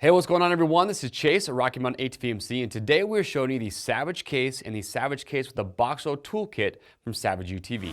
Hey, what's going on, everyone? This is Chase at Rocky Mountain ATV MC, and today we're showing you the Savage Case and the Savage Case with the BOXO Toolkit from Savage UTV.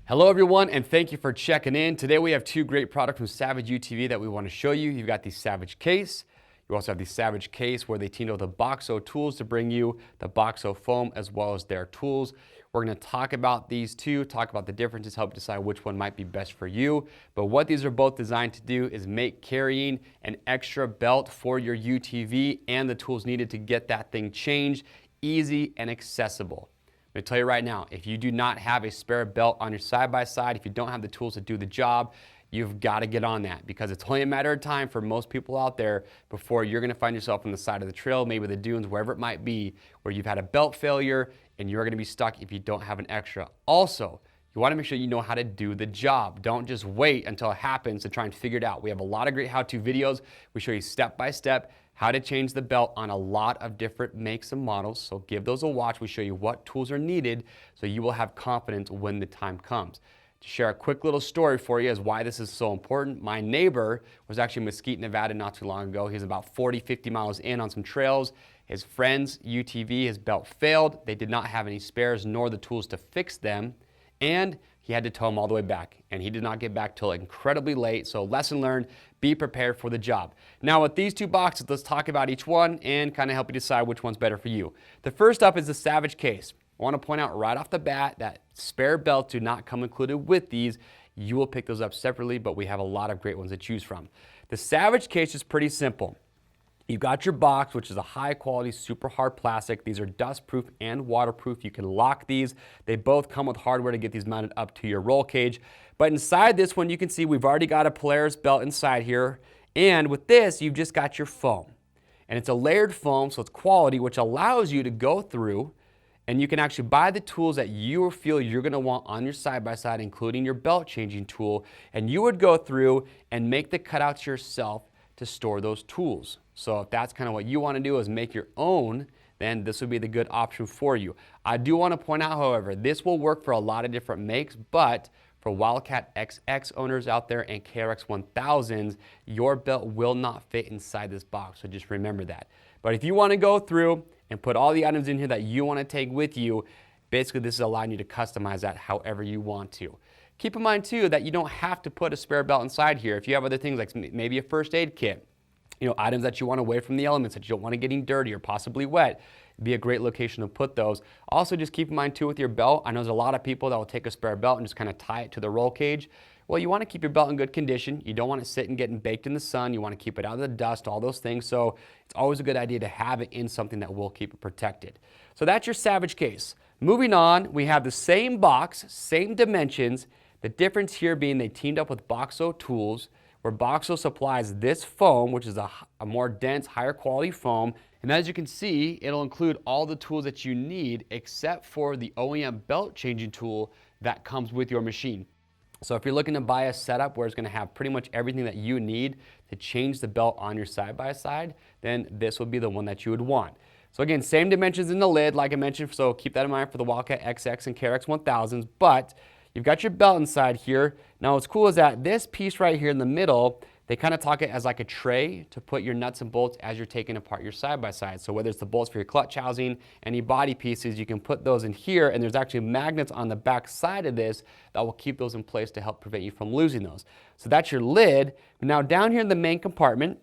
Hello, everyone, and thank you for checking in. Today we have two great products from Savage UTV that we want to show you. You've got the Savage Case. You also have the Savage Case where they teamed up with the BOXO Tools to bring you the BOXO foam as well as their tools. We're going to talk about these two, talk about the differences, help decide which one might be best for you. But what these are both designed to do is make carrying an extra belt for your UTV and the tools needed to get that thing changed easy and accessible. I'm going to tell you right now, if you do not have a spare belt on your side-by-side, if you don't have the tools to do the job, you've got to get on that, because it's only a matter of time for most people out there before you're going to find yourself on the side of the trail, maybe the dunes, wherever it might be, where you've had a belt failure and you're going to be stuck if you don't have an extra. Also, you want to make sure you know how to do the job. Don't just wait until it happens to try and figure it out. We have a lot of great how-to videos. We show you step-by-step how to change the belt on a lot of different makes and models. So give those a watch. We show you what tools are needed so you will have confidence when the time comes. To share a quick little story for you as why this is so important. My neighbor was actually in Mesquite, Nevada not too long ago. He was about 40, 50 miles in on some trails. His friend's UTV, his belt failed. They did not have any spares nor the tools to fix them. And he had to tow him all the way back. And he did not get back till incredibly late. So lesson learned, be prepared for the job. Now with these two boxes, let's talk about each one and kind of help you decide which one's better for you. The first up is the Savage Case. I want to point out right off the bat that spare belts do not come included with these. You will pick those up separately, but we have a lot of great ones to choose from. The Savage Case is pretty simple. You've got your box, which is a high quality, super hard plastic. These are dust proof and waterproof. You can lock these. They both come with hardware to get these mounted up to your roll cage. But inside this one, you can see we've already got a Polaris belt inside here. And with this, you've just got your foam. And it's a layered foam, so it's quality, which allows you to go through and you can actually buy the tools that you feel you're going to want on your side-by-side, including your belt changing tool. And you would go through and make the cutouts yourself to store those tools. So if that's kind of what you want to do, is make your own, then this would be the good option for you. I do want to point out, however, this will work for a lot of different makes, but for Wildcat XX owners out there and KRX 1000s, your belt will not fit inside this box, so just remember that. But if you want to go through and put all the items in here that you want to take with you, basically this is allowing you to customize that however you want to. Keep in mind too that you don't have to put a spare belt inside here. If you have other things like maybe a first aid kit, items that you want away from the elements that you don't want to getting dirty or possibly wet, it'd be a great location to put those. Also, just keep in mind too with your belt, I know there's a lot of people that will take a spare belt and just kind of tie it to the roll cage. Well, you want to keep your belt in good condition. You don't want it sitting getting baked in the sun. You want to keep it out of the dust, all those things. So it's always a good idea to have it in something that will keep it protected. So that's your Savage Case.Moving on, we have the same box, same dimensions. The difference here being they teamed up with BOXO Tools, where BOXO supplies this foam, which is a more dense, higher quality foam. And as you can see, it'll include all the tools that you need except for the OEM belt changing tool that comes with your machine. So if you're looking to buy a setup where it's going to have pretty much everything that you need to change the belt on your side-by-side, then this would be the one that you would want. So again, same dimensions in the lid, like I mentioned, so keep that in mind for the Wildcat XX and KRX 1000s, but you've got your belt inside here. Now what's cool is that this piece right here in the middle, they kind of talk it as like a tray to put your nuts and bolts as you're taking apart your side-by-side. So whether it's the bolts for your clutch housing, any body pieces, you can put those in here, and there's actually magnets on the back side of this that will keep those in place to help prevent you from losing those. So that's your lid. Now down here in the main compartment,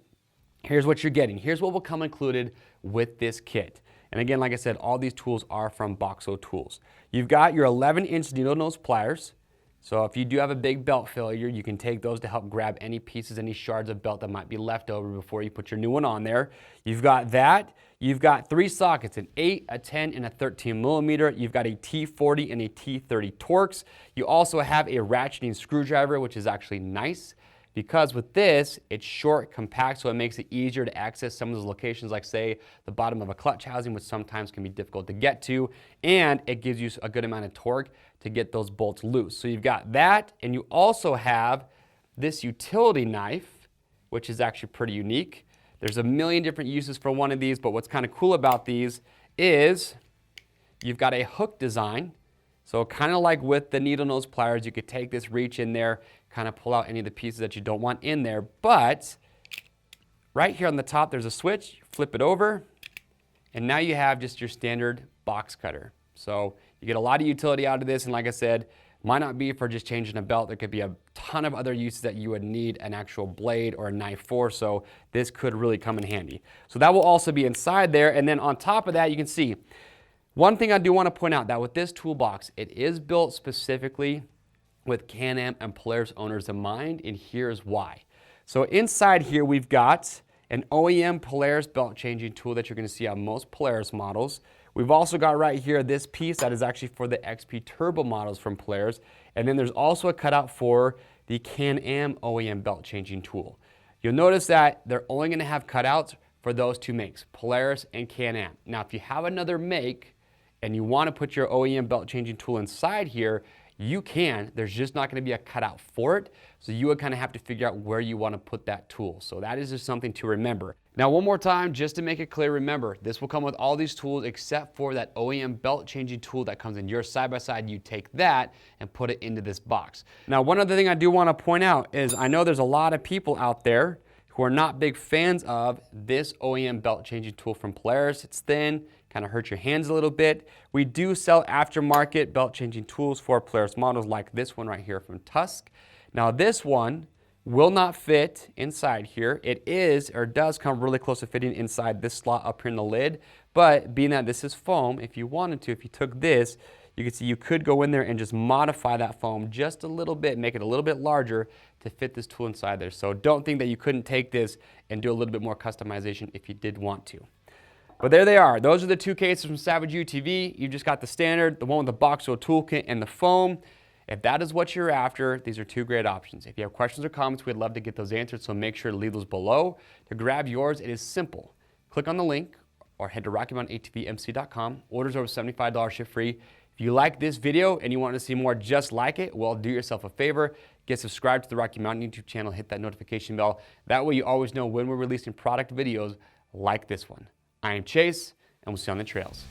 here's what you're getting. Here's what will come included with this kit. And again, like I said, all these tools are from BOXO Tools. You've got your 11-inch needle nose pliers. So if you do have a big belt failure, you can take those to help grab any pieces, any shards of belt that might be left over before you put your new one on there. You've got that. You've got 3 sockets, an 8, a 10, and a 13 millimeter. You've got a T40 and a T30 Torx. You also have a ratcheting screwdriver, which is actually nice, because with this, it's short, compact, so it makes it easier to access some of those locations, like say the bottom of a clutch housing, which sometimes can be difficult to get to, and it gives you a good amount of torque to get those bolts loose. So you've got that, and you also have this utility knife, which is actually pretty unique. There's a million different uses for one of these, but what's kind of cool about these is you've got a hook design. So kind of like with the needle nose pliers, you could take this, reach in there, kind of pull out any of the pieces that you don't want in there. But right here on the top, there's a switch, flip it over, and now you have just your standard box cutter. So you get a lot of utility out of this, and like I said, might not be for just changing a belt. There could be a ton of other uses that you would need an actual blade or a knife for, so this could really come in handy. So that will also be inside there, and then on top of that, you can see, one thing I do want to point out, that with this toolbox, it is built specifically with Can-Am and Polaris owners in mind, and here's why. So inside here, we've got an OEM Polaris belt changing tool that you're going to see on most Polaris models. We've also got right here this piece that is actually for the XP Turbo models from Polaris. And then there's also a cutout for the Can-Am OEM belt changing tool. You'll notice that they're only going to have cutouts for those two makes, Polaris and Can-Am. Now, if you have another make and you want to put your OEM belt changing tool inside here, you can. There's just not going to be a cutout for it. So you would kind of have to figure out where you want to put that tool. So that is just something to remember. Now, one more time, just to make it clear, remember, this will come with all these tools except for that OEM belt changing tool that comes in your side-by-side. You take that and put it into this box. Now, one other thing I do want to point out is I know there's a lot of people out there who are not big fans of this OEM belt changing tool from Polaris. It's thin, kind of hurts your hands a little bit. We do sell aftermarket belt changing tools for Polaris models like this one right here from Tusk. Now this one will not fit inside here. It is, or does come really close to fitting inside this slot up here in the lid, but being that this is foam, if you wanted to, if you took this, you can see you could go in there and just modify that foam just a little bit, make it a little bit larger to fit this tool inside there. So don't think that you couldn't take this and do a little bit more customization if you did want to. But there they are. Those are the two cases from Savage UTV. You just got the standard, the one with the BOXO toolkit and the foam. If that is what you're after, these are two great options. If you have questions or comments, we'd love to get those answered, so make sure to leave those below. To grab yours, it is simple. Click on the link or head to RockyMountainatvmc.com. Orders over $75 ship free. If you like this video and you want to see more just like it, well, do yourself a favor. Get subscribed to the Rocky Mountain YouTube channel. Hit that notification bell. That way you always know when we're releasing product videos like this one. I am Chase, and we'll see you on the trails.